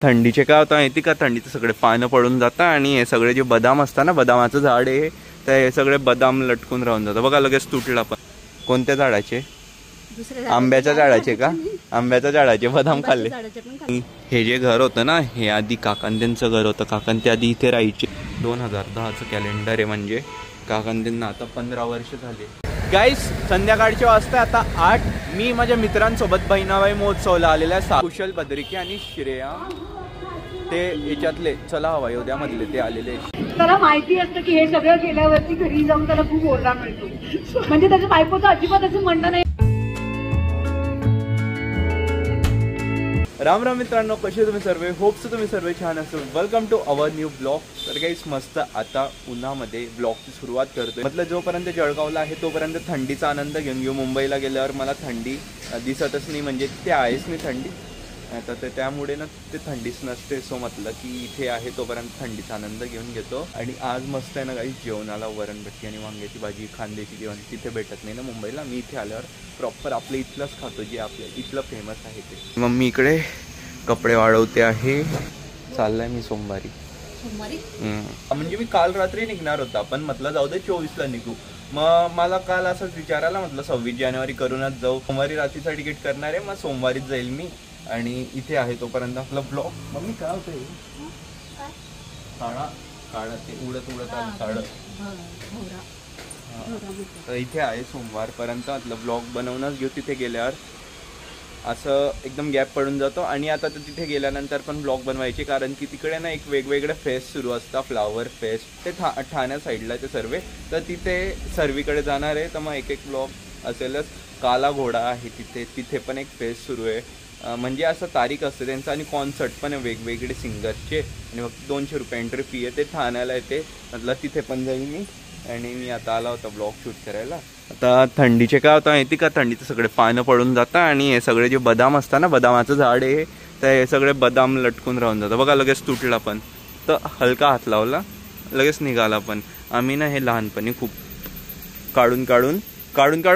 थंडीचे काय होतं माहिती का, थंडीचं सगळे पानं पडून जातं आणि हे सगळे जे बदाम असतात ना, बदामाचं झाड आहे, तर हे सगळे बदाम लटकून राहून जातं बघा, लगेच तुटला. पण कोणत्या झाडाचे? आंब्याच्या झाडाचे का? आंब्याच्या झाडाचे बदाम खाल्ले. हे जे घर होतं ना, हे आधी काकांचं घर होतं. काकां ते आधी इथे राहायचे. 2010चं कॅलेंडर आहे, म्हणजे काकांना आता 15 वर्ष झाले. गाईस, संध्याकाळचे वाजता आता 8. मी माझ्या मित्रांसोबत बहिणाबाई महोत्सवला आलेला आहे. कुशल, बद्रिकी आणि श्रेया ते याच्यातले चला हवा योद्यामधले ते आलेले. त्याला माहिती असतं की हे सगळं केल्यावरती घरी जाऊन त्याला खूप ओरडा मिळतो, म्हणजे त्याच्या बायकोचं अजिबात असं म्हणणं नाही. राम राम मित्रांनो, कसे तुम्ही सर्व? होप्स तुम्ही सर्व छान असेल. Welcome to our new blog. तर गाईस, मस्त आता उन्हामध्ये ब्लॉगची सुरुवात करतोय. मतलब जोपर्यंत जळगावला आहे तोपर्यंत थंडीचा आनंद घेऊन घेऊ. मुंबईला गेल्यावर मला थंडी दिसतच नाही, म्हणजे ते आहेच नाही थंडी. आता ते त्यामुळे ना ते थंडीच नसते. सो म्हटलं की इथे आहे तोपर्यंत थंडीचा आनंद घेऊन घेतो. आणि आज मस्त आहे ना काही जेवणाला वरणभट्टी आणि वांग्याची भाजी, खांद्याची जेवण तिथे भेटत नाही ना मुंबईला. मी इथे आल्यावर प्रॉपर आपलं इथलंच खातो, जे आपल्या इथलं फेमस आहे ते. मम्मी इकडे कपडे वाढवते आहे. चाललाय मी सोमवारी. म्हणजे मी काल रात्री निघणार होता, पण म्हटलं जाऊ दे 24ला निघू. मग मला काल असंच विचारायला म्हटलं 26 जानेवारी करूनच जाऊ. सोमवारी रात्रीचा तिकीट करणार आहे, मग सोमवारीच जाईल मी. आणि इथे आहे तोपर्यंत आपला ब्लॉग. मम्मी काय होतंय? काळा काळा ते उडत आलं काळं. तर इथे आहे सोमवारपर्यंत आपलं ब्लॉग बनवूनच घेऊ. तिथे गेल्यावर असं एकदम गॅप पडून जातो. आणि आता तर तिथे गेल्यानंतर पण ब्लॉग बनवायचे, कारण की तिकडे ना एक वेगवेगळे फेस्ट सुरू असतात. फ्लावर फेस्ट ते ठाण्या साईडला ते सर्वे. तर तिथे सर्वीकडे जाणार आहे, तर मग एक ब्लॉग असेलच. काला घोडा आहे तिथे पण एक फेस्ट सुरू आहे. म्हणजे असं तारीख असते त्यांचं, आणि कॉन्सर्ट पण आहे वेगवेगळे सिंगरचे. आणि फक्त 200 रुपये एंट्री फी आहे. ते ठाण्याला येते, म्हटलं तिथे पण जाईल मी. आणि मी आता आला होता ब्लॉग शूट करायला. आता थंडीचे काय होतं माहिती का, थंडीचं सगळे पानं पडून जातं आणि हे सगळे जे बदाम असतात ना, बदामाचं झाड आहे, तर हे सगळे बदाम लटकून राहून जातं बघा, लगेच तुटला. पण तर हलका हात लावला लगेच निघाला. पण आम्ही ना हे लहानपणी खूप काढून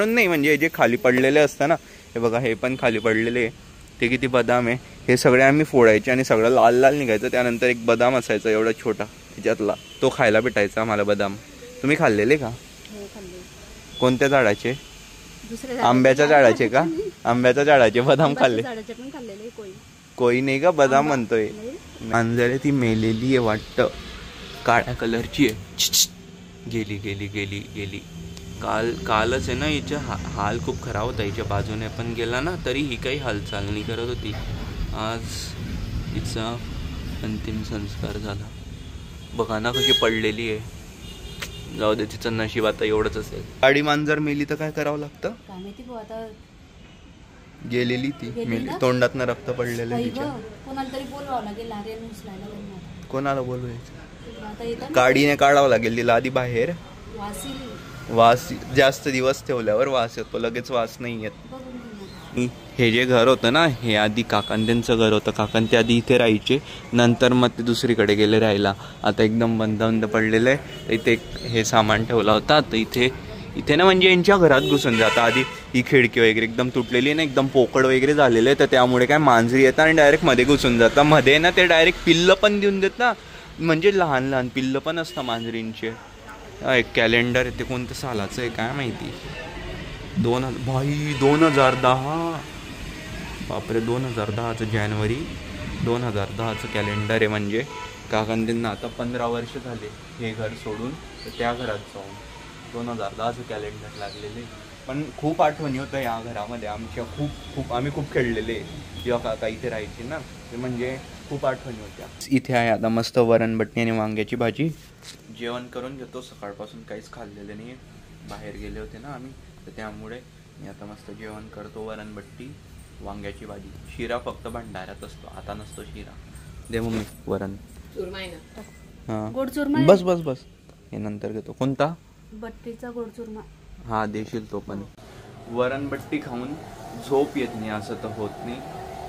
नाही, म्हणजे जे खाली पडलेले असतं ना, हे बघा हे पण खाली पडलेले, ते किती बदाम आहे. हे सगळे आम्ही फोडायचे आणि सगळं लाल लाल निघायचं. त्यानंतर एक बदाम असायचा एवढा छोटा त्याच्यातला, तो खायला भेटायचा आम्हाला बदाम. तुम्ही खाल्लेले का? कोणत्या झाडाचे? आंब्याच्या झाडाचे का? आंब्याच्या झाडाचे बदाम खाल्ले? कोई नाही का बदाम म्हणतोय. मांजरे ती मेलेली आहे वाटतं, काळ्या कलरची आहे. गेली. कालच आहे ना, हिच्या हाल खूप खराब होता. हिच्या बाजूने पण गेला ना, तरी ही काही हालचाल नाही करत होती. आज हिचा अंतिम संस्कार झाला. बघा ना कशी पडलेली आहे. जाऊ दे, तिचं नशीब आता एवढंच असेल. गाडी मांजर मेली तर काय करावं लागतं? गेलेली ती मेली, तोंडातनं रक्त पडलेलं तिच्या. कोणाला बोलवायचं? गाडीने काढावं लागेल तिला आधी बाहेर. वास जास्त दिवस ठेवल्यावर वास येतो, लगेच वास नाही येत. हे जे घर होतं ना, हे आधी काकांचं घर होतं. काकां ते आधी इथे राहायचे, नंतर मग ते दुसरीकडे गेले राहायला. आता एकदम बंद पडलेलं आहे. इथे हे सामान ठेवला होता, तर इथे ना म्हणजे यांच्या घरात घुसून जातं. आधी ही खिडकी वगैरे एकदम तुटलेली ना, एकदम पोकळ वगैरे झालेलं आहे. तर त्यामुळे काय मांजरी येतात आणि डायरेक्ट मध्ये घुसून जातात. मध्ये ना ते डायरेक्ट पिल्लं पण देऊन देत ना, म्हणजे लहान पिल्लं पण असतं मांजरींचे. एक कॅलेंडर आहे, ते कोणत्या सालाचं आहे काय माहिती. 2010 बापरे, 2010चं जानेवारी 2010चं कॅलेंडर आहे. म्हणजे काकांना आता 15 वर्ष झाले हे घर सोडून तर त्या घरात जाऊन. 2010चं कॅलेंडर लागलेले. पण खूप आठवणी होतं या घरामध्ये आमच्या. खूप आम्ही खूप खेळलेले जेव्हा काका इथे राहायचे ना, ते म्हणजे खूप आठवणी होत्या. इथे आहे आता मस्त वरणभट्टी आणि वांग्याची भाजी. जेवण करून घेतो, सकाळपासून काहीच खाल्लेलं नाही. बाहेर गेले होते ना आम्ही, तर त्यामुळे मी आता मस्त जेवण करतो. वरणभट्टी, वांग्याची भाजी. शिरा फक्त भंडाऱ्यात असतो, आता नसतो शिरा. दे मम्मी वरण. हां गोड चुरमा. बस हे नंतर घेतो. कोणता? बट्टीचा गोड चुरमा. हा देशील तो पण. वरणभट्टी खाऊन झोप येत नाही असं तर होत नाही.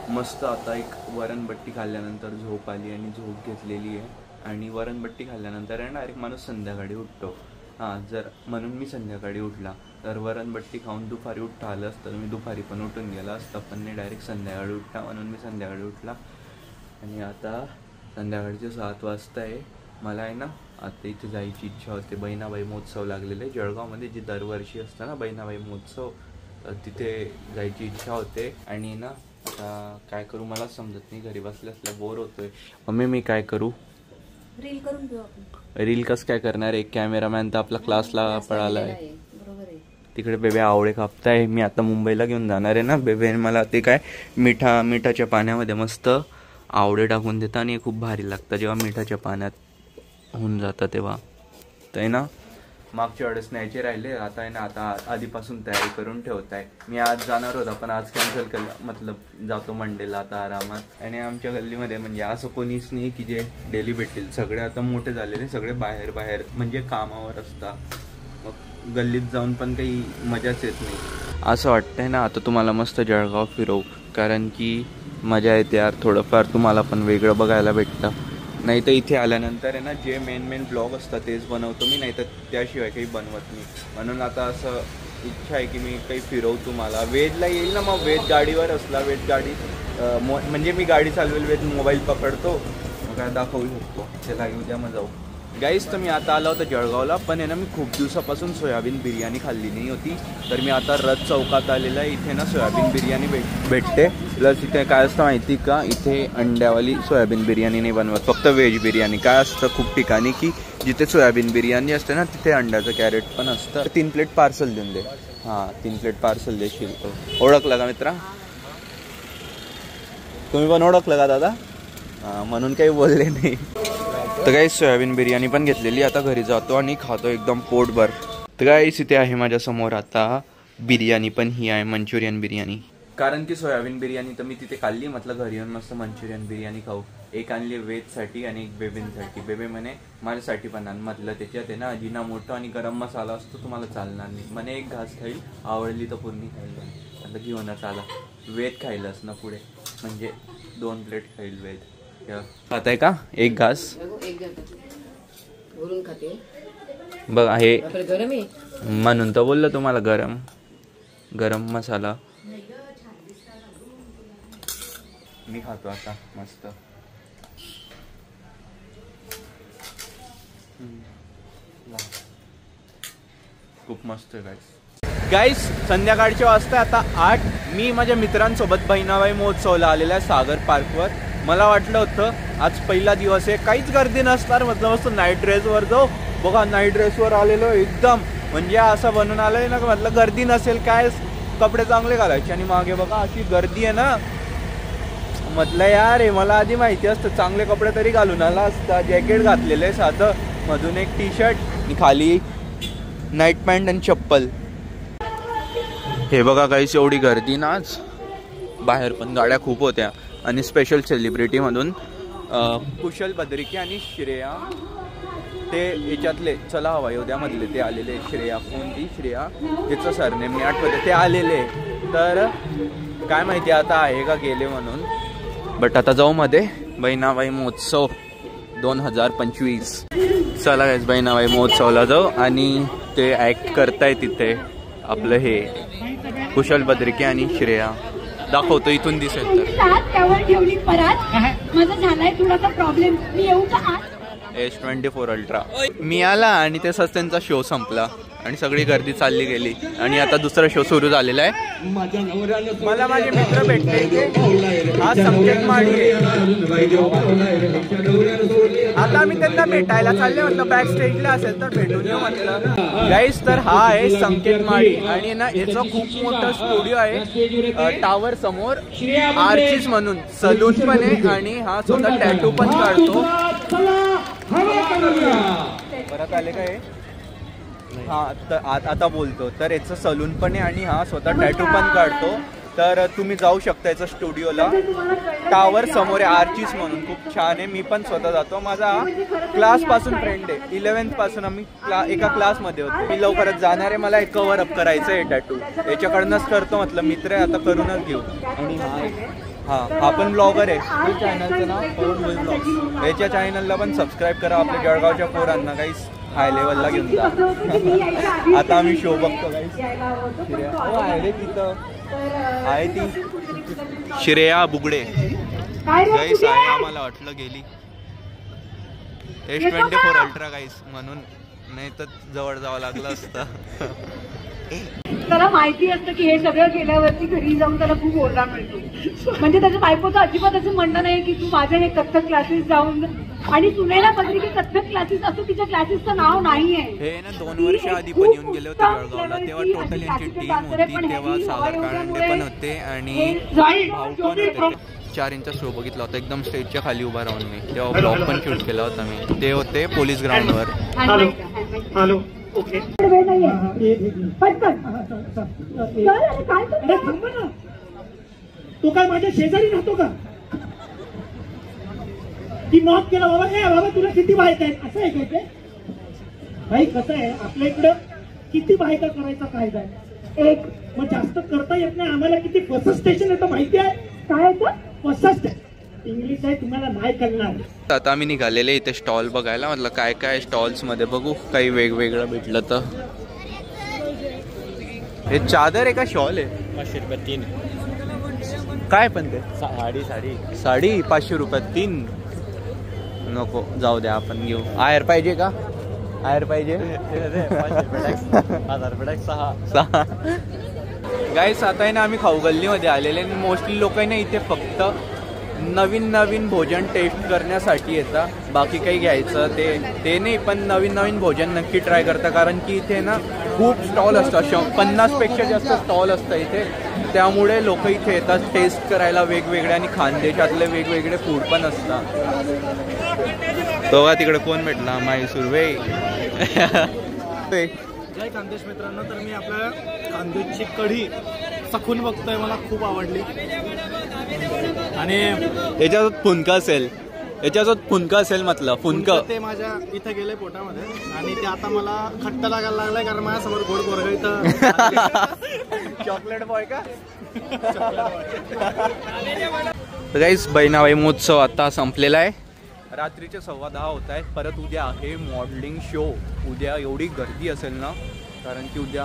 मस्त आता एक वरणभट्टी खाल्ल्यानंतर झोप आली आणि झोप घेतलेली आहे. आणि वरणभट्टी खाल्ल्यानंतर आहे डायरेक्ट माणूस संध्याकाळी उठतो. जर म्हणून मी संध्याकाळी उठला, तर वरणभट्टी खाऊन दुपारी उठता आलं असतं, मी दुपारी पण उठून गेला असतं. पण नाही, डायरेक्ट संध्याकाळी उठला म्हणून मी संध्याकाळी उठला. आणि आता संध्याकाळचे 7 वाजता आहे. मला आहे ना आता इथे जायची इच्छा होते. बहिणाबाई महोत्सव लागलेले आहे जळगावमध्ये, जे दरवर्षी असतं ना बहिणाबाई महोत्सव, तर तिथे जायची इच्छा होते. आणि ना आता काय करू मला समजत नाही, घरी बसल्या बसल्या बोर होतोय. मम्मी मी काय करू? रील करून घेऊ आपण. रील कसं काय करणार? एक कॅमेरामॅन तर आपला क्लासला पळाला आहे. बरोबर आहे. तिकडे बेबे आवळे कापताय. मी आता मुंबईला घेऊन जाणार आहे ना, बेबे मला ते काय मिठाच्या पाण्यामध्ये मस्त आवळे टाकून देतात आणि खूप भारी लागतं जेव्हा मिठाच्या पाण्यात होऊन जातं तेव्हा. तर आहे ना मागच्या वेळेस न्यायचे राहिले, आता आहे ना आता आधीपासून तयारी करून ठेवत आहे. मी आज जाणार होता पण आज कॅन्सल केलं, मतलब जातो मंडेला आता आरामात. आणि आमच्या गल्लीमध्ये म्हणजे असं कोणीच नाही की जे डेली भेटतील. सगळे आता मोठे झालेले, सगळे बाहेर म्हणजे कामावर असतात. मग गल्लीत जाऊन पण काही मजाच येत नाही. असं वाटतंय ना आता तुम्हाला मस्त जळगाव फिरवू, कारण की मजा येते यार. थोडंफार तुम्हाला पण वेगळं बघायला भेटतं. नाही तर इथे आल्यानंतर आहे ना जे मेन ब्लॉग असतात तेच बनवतो मी, नाही तर त्याशिवाय काही बनवत नाही. म्हणून आता असं इच्छा आहे की मी काही फिरवू तुम्हाला. वेदला येईल ना, मग वेद गाडीवर असला, वेद गाडी म्हणजे मी गाडी चालवेल, वेद मोबाईल पकडतो, मग काय दाखवू शकतो. चला उद्या मग जाऊ. गाईस तर मी आता आलो होतो जळगावला, पण आहे ना मी खूप दिवसापासून सोयाबीन बिर्याणी खाल्ली नाही होती. तर मी आता रथ चौकात आलेला आहे. इथे ना सोयाबीन बिर्याणी भेटते. प्लस इथे काय असतं माहिती का, इथे अंड्यावाली सोयाबीन बिर्याणी नाही बनवत, फक्त व्हेज बिर्याणी. काय असतं खूप ठिकाणी की जिथे सोयाबीन बिर्याणी असते ना तिथे अंड्याचं कॅरेट पण असतं. 3 प्लेट पार्सल देऊन दे. हां 3 प्लेट पार्सल देशील. ओळखलं का मित्रा? तुम्ही पण ओळखलं का दादा? हां म्हणून काही बोलले नाही. तर काही सोयाबीन बिर्याणी पण घेतलेली. आता घरी जातो आणि खातो एकदम पोटभर. तर गाईस इथे आहे माझ्या समोर आता बिर्याणी, पण ही आहे मंचुरियन बिर्याणी. कारण की सोयाबीन बिर्याणी तर मी तिथे खाल्ली, म्हटलं घरी येऊन मस्त मंचुरियन बिर्याणी खाऊ. एक आणली वेजसाठी आणि एक बेबेंसाठी. बेबे म्हणे माझ्यासाठी पण आण. म्हटलं त्याच्यात आहे ना अजिनामोटो आणि गरम मसाला असतो, तुम्हाला चालणार नाही. म्हणे एक घास खाईल, आवडली तर पूर्ण खाईल. आता घेऊनच आला. वेज खाईलच ना पुढे, म्हणजे 2 प्लेट खाईल वेज. खाताय का? एक घास भरून खाते बघ आहे गरम आहे म्हणून तर बोललो तुम्हाला. गरम मसाला मी खातो आता मस्त. खूप मस्त आहे गाईस. संध्याकाळचे वाजता आता 8. मी माझ्या मित्रांसोबत बहिणाबाई महोत्सवला आलेला आहे सागर पार्कवर. मला वाटलं होतं आज पहिला दिवस आहे, काहीच गर्दी नसणार, म्हटलं मस्त नाईट ड्रेसवर जाऊ. बघा नाईट ड्रेसवर आलेलो एकदम, म्हणजे असं बनून आलंय ना, म्हटलं गर्दी नसेल, काय कपडे चांगले घालायचे. आणि मागे बघा अशी गर्दी आहे ना, म्हटलं यार हे मला आधी माहिती असतं, चांगले कपडे तरी घालून आला असता. जॅकेट घातलेलं आहे साधं, मधून एक टी शर्ट आणि खाली नाईट पॅन्ट आणि चप्पल. हे बघा काहीच एवढी गर्दी ना आज. बाहेर पण गाड्या खूप होत्या. आणि स्पेशल सेलिब्रिटीमधून कुशल बद्रिके आणि श्रेया, ते याच्यातले चला हवा योद्यामधले ते आलेले. श्रेया कोणती श्रेया, तिचं सरनेम मी आठवते, ते आलेले. तर काय माहिती आता आहे का गेले म्हणून. बट आता जाऊ मध्ये बहिणाबाई महोत्सव 2025. चला गाईस बहिणाबाई महोत्सवला जाऊ. आणि ते ॲक्ट करताय तिथे आपलं हे कुशल बद्रिके आणि श्रेया. दाखवतो इथून दिसेल तर. त्यावर ठेवली परत. माझा झालाय थोडासा प्रॉब्लेम. मी येऊ का आज? S24 अल्ट्रा मी आला आणि तसाच त्यांचा शो संपला आणि सगळी गर्दी चालली गेली. आणि आता दुसरा शो सुरू झालेला आहे. मला माझे मित्र भेटले. हा संकेत माळी आहे. आता मी त्यांना भेटायला चालले, म्हटलं बॅक स्टेजला असेल तर भेटून येऊ म्हटलं. गाईस तर हा आहे संकेत माळी आणि ना याचा खूप मोठा स्टुडिओ आहे टावर समोर. आर्चिस म्हणून सलून पण आहे आणि हा स्वतः टॅटू पण काढतो. परत आले काय? हा आता बोलतो. तर याचं सलून पण आहे आणि हा स्वतः टॅटू पण काढतो. तर तुम्ही जाऊ शकता याच्या स्टुडिओला. टावर समोर आहे आर्चिस म्हणून, खूप छान आहे. मी पण स्वतः जातो. माझा क्लास पासून फ्रेंड आहे. 11th पासून आम्ही एका क्लासमध्ये होतो. मी लवकरच जाणार आहे. मला एक कव्हर अप करायचं आहे टॅटू, याच्याकडनंच करतो. म्हटलं मित्र आहे आता करूनच घेऊ. आणि हा पण ब्लॉगर आहे. चॅनलचं नाव पवन भोई ब्लॉग. याच्या चॅनलला पण सबस्क्राईब करा. आपल्या जळगावच्या पोरांना काही हाय लेवलला घेऊन जा. आता आम्ही शो बघतो आहे रे तिथं आहे ती श्रेया बुगडे. काय रे गाईस कुठे आहे आहे? आम्हाला वाटलं गेली येतो S24 का? अल्ट्रा गाईस म्हणून, नाही तर जवळ जावं लागलं असतं. त्याला माहिती असतं की हे सगळं केल्यावरती घरी जाऊन त्याला खूप ओरडा मिळतो. म्हणजे त्याच्या बायकोचं अजिबात असं म्हणणं नाही की तू माझे हे कथ्थक क्लासेस जाऊन, आणि सुनेला पत्रिके कथ्थक क्लासेस असं तिच्या क्लासेसचं नाव नाहीये. हे ना 2 वर्ष आधी पण येऊन गेले होते जळगावला, तेव्हा टोटल यांची टीम होती, तेव्हा सागर काळंडे पण होते आणि भाऊ पण होते. 4 इंचा शो बघितला होता एकदम स्टेजच्या खाली उभा राहून मी, तेव्हा ब्लॉग पण शूट केला होता मी. ते होते पोलीस ग्राउंडवर. हॅलो ओके वेळ नाहीये. पटकन. चल, अरे काय अरे करतोय? थांब ना, तो काय माझ्या शेजारी राहतो का? की नॉक केला बाबा, ए बाबा तुला किती बायका आहेत असं आहे काय? भाई कसं आहे आपल्या इकडं किती बायका करायचा कायदा आहे? एक मग जास्त करता येत नाही आम्हाला. किती बस स्टेशन येतं माहिती आहे? काय येतं? बस स्टेशन इंग्लिश आहे तुम्हाला नाही कळणार. आता आम्ही निघालेले इथे स्टॉल बघायला. म्हटलं काय काय स्टॉल्स मध्ये बघू, काही वेगवेगळं भेटलं तर. हे चादर आहे का शॉल आहे? 500 रुपये 3. काय पण ते साडी 500 रुपयात 3. नको जाऊ द्या, आपण घेऊ. आयर पाहिजे का? आयर पाहिजे. 1000 रुपये 6. गाईस आता आहे ना आम्ही खाऊ गल्लीमध्ये आलेले. मोस्टली लोक आहे ना इथे फक्त नवीन नवीन भोजन टेस्ट करण्यासाठी येतात, बाकी काही घ्यायचं ते नाही, पण नवीन नवीन भोजन नक्की ट्राय करता. कारण की इथे ना खूप स्टॉल असतात, 50पेक्षा जास्त स्टॉल असतात इथे. त्यामुळे लोक इथे येतात टेस्ट करायला वेगवेगळे, आणि खानदेशातले वेगवेगळे फूड पण असतात. तो का तिकडे कोण भेटला? माई सुरवे. जय खानदेश मित्रांनो, तर मी आपल्या खानदेशची कढी सखून बघतोय, मला खूप आवडली. आणि याच्यासोबत फुनका असेल, याच्यासोबत फुनका असेल, म्हटलं फुनका. ते माझ्या इथं गेले पोटामध्ये, आणि ते आता मला खट्ट लागायला लागलाय, कारण माझ्यासमोर गोड गोरगा इथं चॉकलेट बॉय का? गाईस बहिणाबाई महोत्सव आता संपलेला आहे. रात्रीचे 10:15 होत आहे. परत उद्या आहे मॉडेलिंग शो. उद्या एवढी गर्दी असेल ना, कारण की उद्या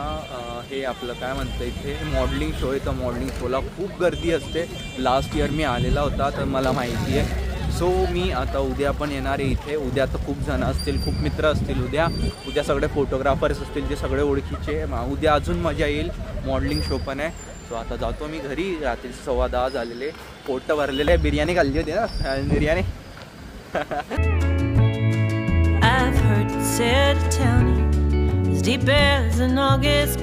हे आपलं काय म्हणतं इथे मॉडेलिंग शो आहे, तर मॉडेलिंग शोला खूप गर्दी असते. लास्ट इयर मी आलेला होता तर मला माहिती आहे. सो मी आता उद्या पण येणार आहे इथे. उद्या तर खूप जण असतील, खूप मित्र असतील उद्या सगळे फोटोग्राफर्स असतील, जे सगळे ओळखीचे. उद्या अजून मजा येईल. मॉडेलिंग शो पण आहे. सो आता जातो मी घरी. रात्रीचे 10:15 झालेले, पोट भरलेले आहे. बिर्याणी खाल्ली होती ना, biryani. I've heard it said to tell me as deep as an August